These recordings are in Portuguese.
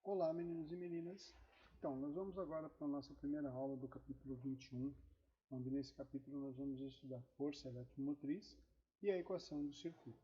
Olá, meninos e meninas. Então, nós vamos agora para a nossa primeira aula do capítulo 21, onde nesse capítulo nós vamos estudar força eletromotriz e a equação do circuito.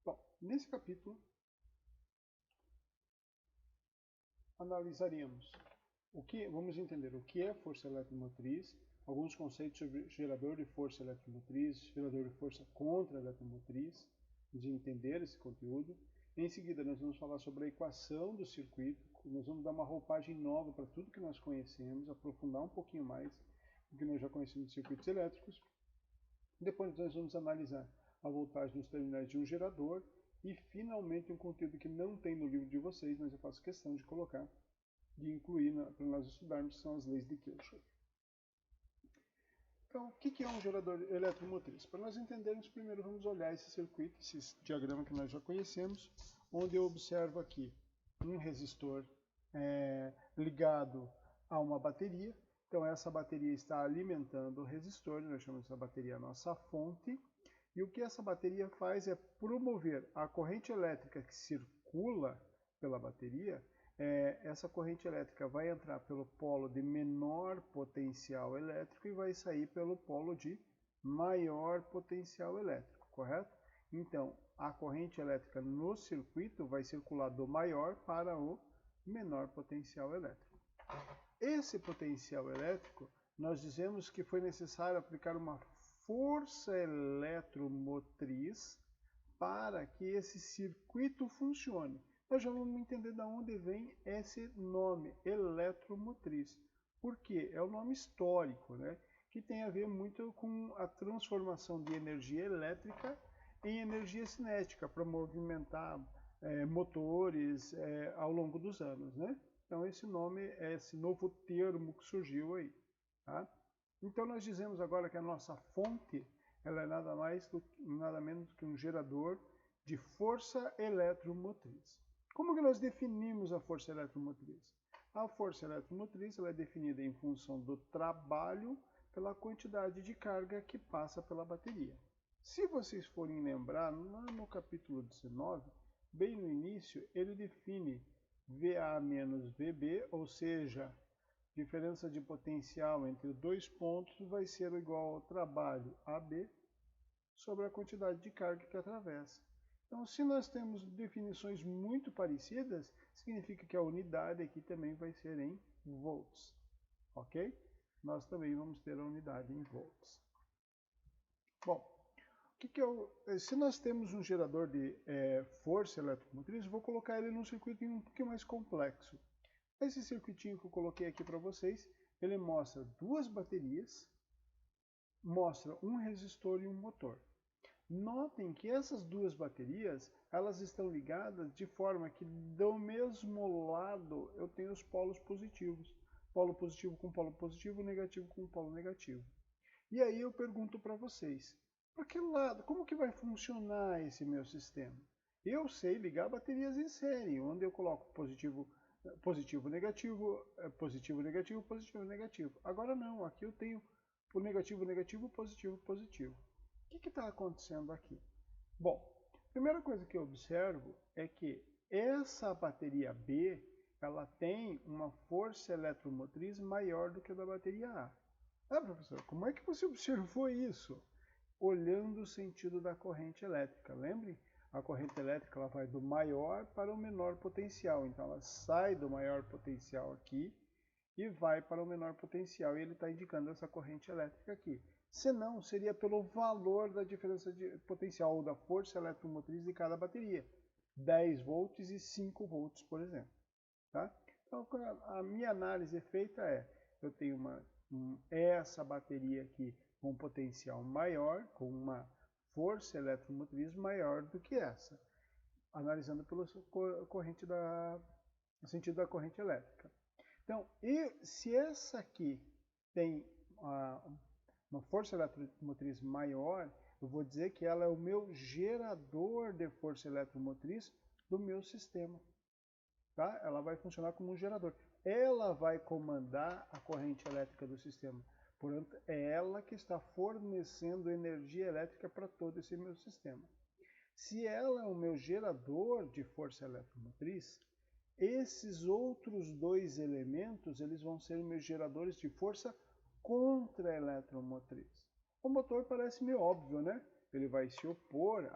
Bom, nesse capítulo analisaremos vamos entender o que é força eletromotriz, alguns conceitos sobre gerador de força eletromotriz, gerador de força contra eletromotriz, de entender esse conteúdo. Em seguida, nós vamos falar sobre a equação do circuito, nós vamos dar uma roupagem nova para tudo que nós conhecemos, aprofundar um pouquinho mais do que nós já conhecemos de circuitos elétricos. Depois nós vamos analisar a voltagem nos terminais de um gerador e, finalmente, um conteúdo que não tem no livro de vocês, mas eu faço questão de incluir para nós estudarmos, são as leis de Kirchhoff. Então, o que é um gerador eletromotriz? Para nós entendermos, primeiro vamos olhar esse circuito, esse diagrama que nós já conhecemos, onde eu observo aqui um resistor ligado a uma bateria. Então, essa bateria está alimentando o resistor, nós chamamos essa bateria a nossa fonte. E o que essa bateria faz é promover a corrente elétrica que circula pela bateria. Essa corrente elétrica vai entrar pelo polo de menor potencial elétrico e vai sair pelo polo de maior potencial elétrico, correto? Então, a corrente elétrica no circuito vai circular do maior para o menor potencial elétrico. Esse potencial elétrico, nós dizemos que foi necessário aplicar uma força eletromotriz para que esse circuito funcione. Nós já vamos entender de onde vem esse nome, eletromotriz. Por quê? É o nome histórico, né? Que tem a ver muito com a transformação de energia elétrica em energia cinética, para movimentar motores ao longo dos anos, né? Então esse nome é esse novo termo que surgiu aí, tá? Então nós dizemos agora que a nossa fonte ela é nada menos que um gerador de força eletromotriz. Como que nós definimos a força eletromotriz? A força eletromotriz ela é definida em função do trabalho pela quantidade de carga que passa pela bateria. Se vocês forem lembrar, lá no capítulo 19, bem no início, ele define VA menos VB, ou seja, diferença de potencial entre dois pontos vai ser igual ao trabalho AB sobre a quantidade de carga que atravessa. Então, se nós temos definições muito parecidas, significa que a unidade aqui também vai ser em volts, ok? Nós também vamos ter a unidade em volts. Bom, se nós temos um gerador de força eletromotriz, vou colocar ele num circuito um pouquinho mais complexo. Esse circuitinho que eu coloquei aqui para vocês, ele mostra duas baterias, mostra um resistor e um motor. Notem que essas duas baterias, elas estão ligadas de forma que do mesmo lado eu tenho os polos positivos. Polo positivo com polo positivo, negativo com polo negativo. E aí eu pergunto para vocês, para que lado, como que vai funcionar esse meu sistema? Eu sei ligar baterias em série, onde eu coloco positivo, positivo, negativo, positivo, negativo, positivo, negativo. Agora não, aqui eu tenho o negativo, negativo, positivo, positivo. O que está acontecendo aqui? Bom, a primeira coisa que eu observo é que essa bateria B, ela tem uma força eletromotriz maior do que a da bateria A. Ah, professor, como é que você observou isso? Olhando o sentido da corrente elétrica. Lembre? A corrente elétrica ela vai do maior para o menor potencial. Então, ela sai do maior potencial aqui e vai para o menor potencial. E ele está indicando essa corrente elétrica aqui. Senão, seria pelo valor da diferença de potencial ou da força eletromotriz de cada bateria. 10 volts e 5 volts, por exemplo. Tá? Então, a minha análise feita eu tenho essa bateria aqui com um potencial maior, com uma força eletromotriz maior do que essa, analisando pelo sentido da corrente elétrica. Então, se essa aqui tem uma força eletromotriz maior, eu vou dizer que ela é o meu gerador de força eletromotriz do meu sistema. Tá? Ela vai funcionar como um gerador. Ela vai comandar a corrente elétrica do sistema. Portanto, é ela que está fornecendo energia elétrica para todo esse meu sistema. Se ela é o meu gerador de força eletromotriz, Esses outros dois elementos, eles vão ser meus geradores de força contra-eletromotriz. O motor parece meio óbvio, né? Ele vai se opor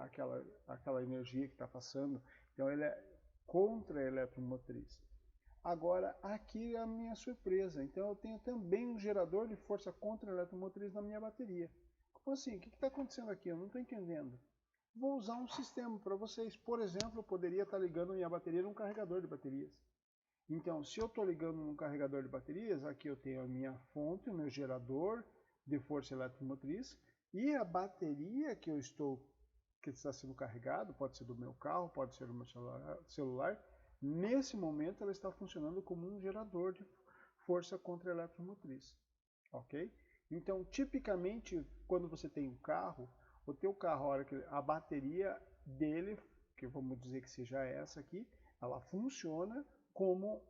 àquela energia que está passando, então ele é contra-eletromotriz. Agora, aqui é a minha surpresa, então eu tenho também um gerador de força contra-eletromotriz na minha bateria. Como assim? O que está acontecendo aqui? Eu não estou entendendo. Vou usar um sistema para vocês. Por exemplo, eu poderia estar ligando minha bateria num carregador de baterias. Então, se eu estou ligando num carregador de baterias, aqui eu tenho a minha fonte, o meu gerador de força eletromotriz, e a bateria que está sendo carregado, pode ser do meu carro, pode ser do meu celular, nesse momento ela está funcionando como um gerador de força contra-eletromotriz. Ok? Então, tipicamente, quando você tem um carro, o teu carro, a bateria dele, que vamos dizer que seja essa aqui, ela funciona como,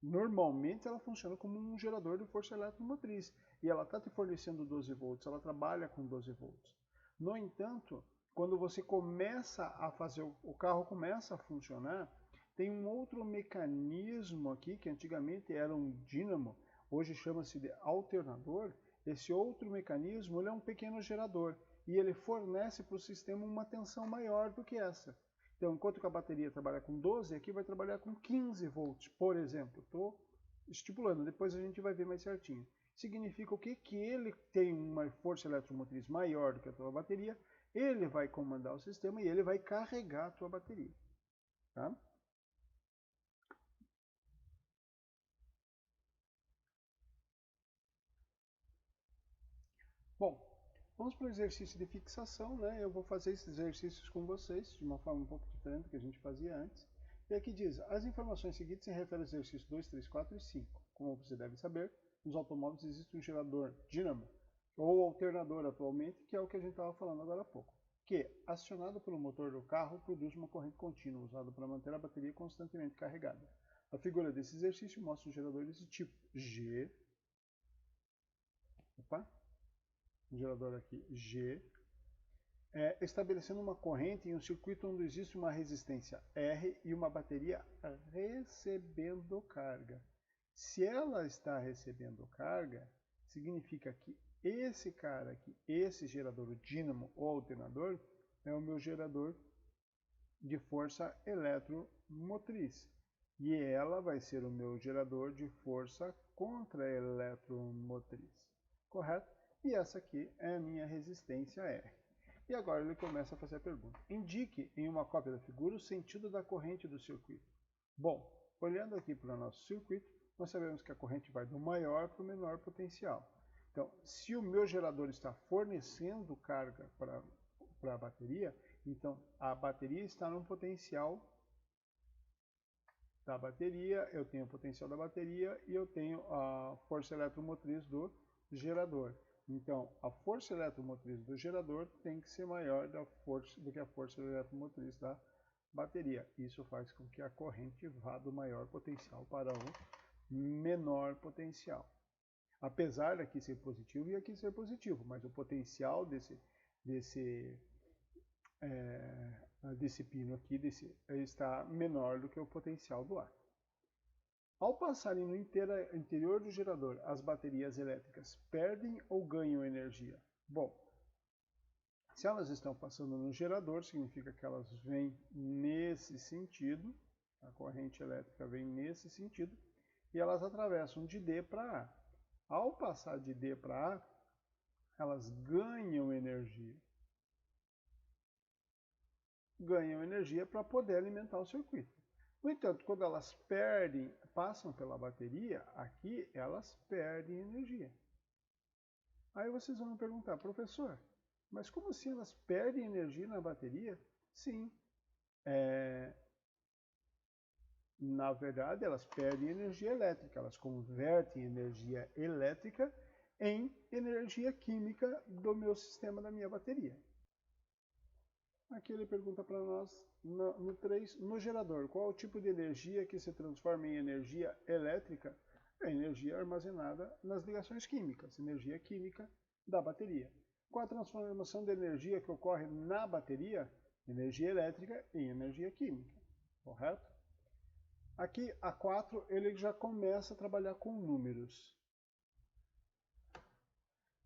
normalmente ela funciona como um gerador de força eletromotriz. E ela está te fornecendo 12 volts, ela trabalha com 12 volts. No entanto, quando você começa a fazer, o carro começa a funcionar, tem um outro mecanismo aqui, que antigamente era um dínamo, hoje chama-se de alternador. Esse outro mecanismo ele é um pequeno gerador e ele fornece para o sistema uma tensão maior do que essa. Então, enquanto que a bateria trabalha com 12, aqui vai trabalhar com 15 volts, por exemplo. Estou estipulando, depois a gente vai ver mais certinho. Significa o quê? Que ele tem uma força eletromotriz maior do que a tua bateria, ele vai comandar o sistema e ele vai carregar a tua bateria. Tá? Bom, vamos para o exercício de fixação, né? Eu vou fazer esses exercícios com vocês, de uma forma um pouco diferente do que a gente fazia antes. E aqui diz, as informações seguintes se referem aos exercícios 2, 3, 4 e 5. Como você deve saber, nos automóveis existe um gerador dínamo, ou alternador atualmente, que é o que a gente estava falando agora há pouco, que, acionado pelo motor do carro, produz uma corrente contínua, usada para manter a bateria constantemente carregada. A figura desse exercício mostra um gerador desse tipo G, um gerador aqui G, estabelecendo uma corrente em um circuito onde existe uma resistência R e uma bateria recebendo carga. Se ela está recebendo carga, significa que esse cara aqui, esse gerador, o dínamo ou alternador, é o meu gerador de força eletromotriz. E ela vai ser o meu gerador de força contra-eletromotriz. Correto? E essa aqui é a minha resistência R. E agora ele começa a fazer a pergunta. Indique em uma cópia da figura o sentido da corrente do circuito. Bom, olhando aqui para o nosso circuito, nós sabemos que a corrente vai do maior para o menor potencial. Então, se o meu gerador está fornecendo carga para a bateria, então a bateria está no potencial da bateria, eu tenho o potencial da bateria e eu tenho a força eletromotriz do gerador. Então, a força eletromotriz do gerador tem que ser maior do que a força eletromotriz da bateria. Isso faz com que a corrente vá do maior potencial para o menor potencial. Apesar daqui ser positivo e aqui ser positivo, mas o potencial desse pino aqui está menor do que o potencial do ar. Ao passarem no interior do gerador, as baterias elétricas perdem ou ganham energia? Bom, se elas estão passando no gerador, significa que elas vêm nesse sentido, a corrente elétrica vem nesse sentido, e elas atravessam de D para A. Ao passar de D para A, elas ganham energia. Ganham energia para poder alimentar o circuito. No entanto, quando elas passam pela bateria, aqui elas perdem energia. Aí vocês vão me perguntar, professor, mas como assim elas perdem energia na bateria? Sim, na verdade elas perdem energia elétrica, elas convertem energia elétrica em energia química do meu sistema, da minha bateria. Aqui ele pergunta para nós, no 3, no gerador, qual é o tipo de energia que se transforma em energia elétrica? É energia armazenada nas ligações químicas, energia química da bateria. Qual a transformação de energia que ocorre na bateria? Energia elétrica em energia química, correto? Aqui, a 4, ele já começa a trabalhar com números.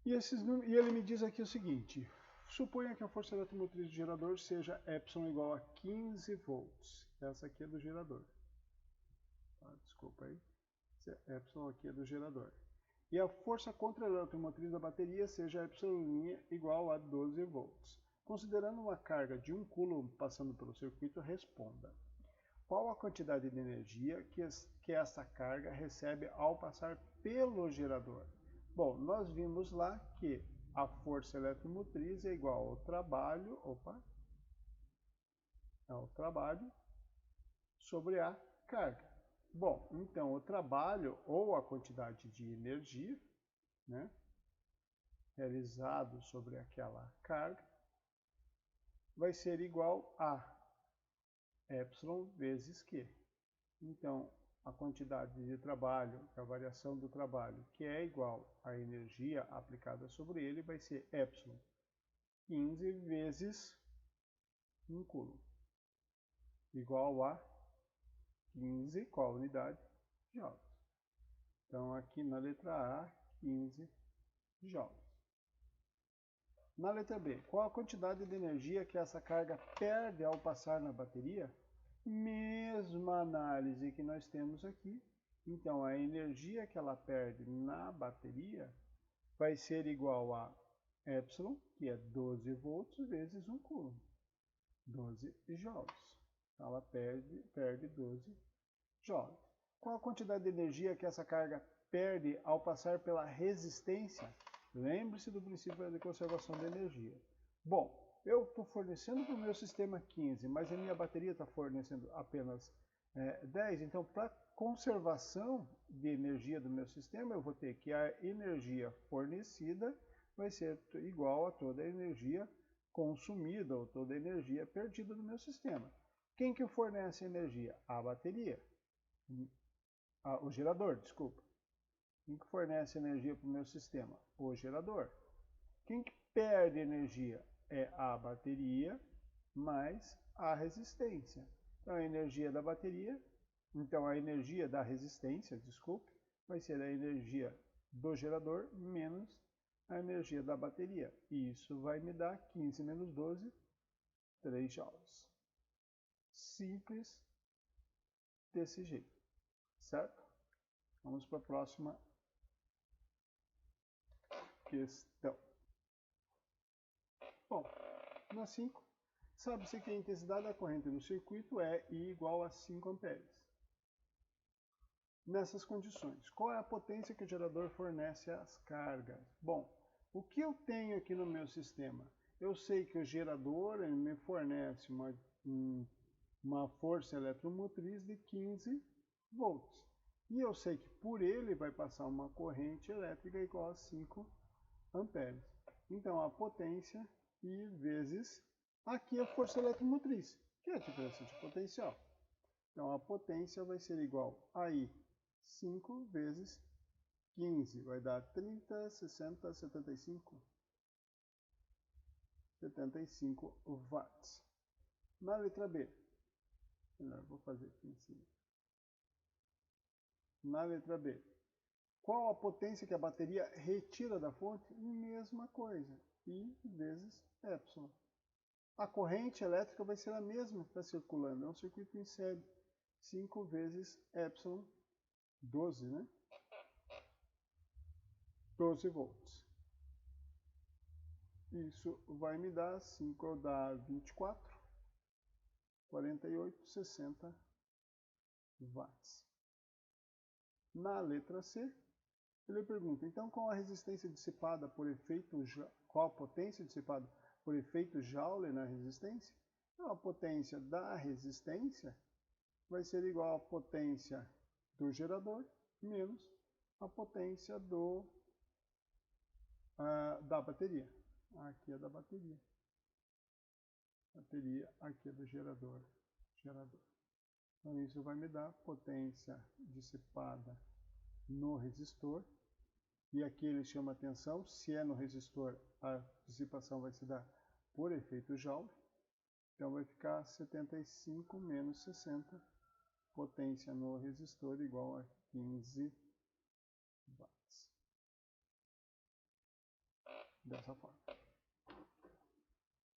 E ele me diz aqui o seguinte: suponha que a força eletromotriz do gerador seja epsilon igual a 15 volts. Essa aqui é do gerador. Desculpa aí. Epsilon aqui é do gerador. E a força contra a eletromotriz da bateria seja epsilon igual a 12 volts. Considerando uma carga de 1 coulomb passando pelo circuito, responda. Qual a quantidade de energia que essa carga recebe ao passar pelo gerador? Bom, nós vimos lá que a força eletromotriz é igual ao trabalho, sobre a carga. Bom, então o trabalho ou a quantidade de energia, né, realizado sobre aquela carga vai ser igual a epsilon vezes Q. Então, a quantidade de trabalho, a variação do trabalho, que é igual à energia aplicada sobre ele, vai ser epsilon 15 vezes 1 coulomb, igual a 15, qual a unidade? Joules. Então, aqui na letra A, 15 joules. Na letra B, qual a quantidade de energia que essa carga perde ao passar na bateria? Mesma análise que nós temos aqui. Então, a energia que ela perde na bateria vai ser igual a epsilon, que é 12 volts, vezes 1 coulomb, 12 joules. Ela perde 12 joules. Qual a quantidade de energia que essa carga perde ao passar pela resistência? Lembre-se do princípio de conservação de energia. Bom, eu estou fornecendo para o meu sistema 15, mas a minha bateria está fornecendo apenas 10. Então, para conservação de energia do meu sistema, eu vou ter que a energia fornecida vai ser igual a toda a energia consumida ou toda a energia perdida do meu sistema. Quem que fornece energia? A bateria. O gerador, desculpa. Quem que fornece energia para o meu sistema? O gerador. Quem que perde energia? É a bateria mais a resistência. Então, a energia da bateria, então a energia da resistência, desculpe, vai ser a energia do gerador menos a energia da bateria. E isso vai me dar 15 menos 12, 3 joules. Simples desse jeito, certo? Vamos para a próxima questão. Bom, na 5, sabe-se que a intensidade da corrente no circuito é I igual a 5 amperes. Nessas condições, qual é a potência que o gerador fornece às cargas? Bom, o que eu tenho aqui no meu sistema? Eu sei que o gerador me fornece uma força eletromotriz de 15 volts. E eu sei que por ele vai passar uma corrente elétrica igual a 5 amperes. Então, a potência I vezes aqui a força eletromotriz, que é a diferença de potencial. Então, a potência vai ser igual a I 5 vezes 15, vai dar 30, 60, 75 watts. Na letra B, vou fazer aqui em cima. Na letra B, qual a potência que a bateria retira da fonte? Mesma coisa, I vezes epsilon. A corrente elétrica vai ser a mesma que está circulando, é um circuito em série. 5 vezes epsilon, 12, né? 12 volts. Isso vai me dar 5 dá 24, 48, 60 watts. Na letra C, ele pergunta, então qual a resistência dissipada por efeito, qual a potência dissipada por efeito Joule na resistência? Então, a potência da resistência vai ser igual à potência do gerador menos a potência da bateria. Aqui é da bateria. Bateria, aqui é do gerador. Então, isso vai me dar potência dissipada no resistor. E aqui ele chama atenção, se é no resistor, a dissipação vai se dar por efeito Joule. Então, vai ficar 75 menos 60 potência no resistor igual a 15 watts. Dessa forma.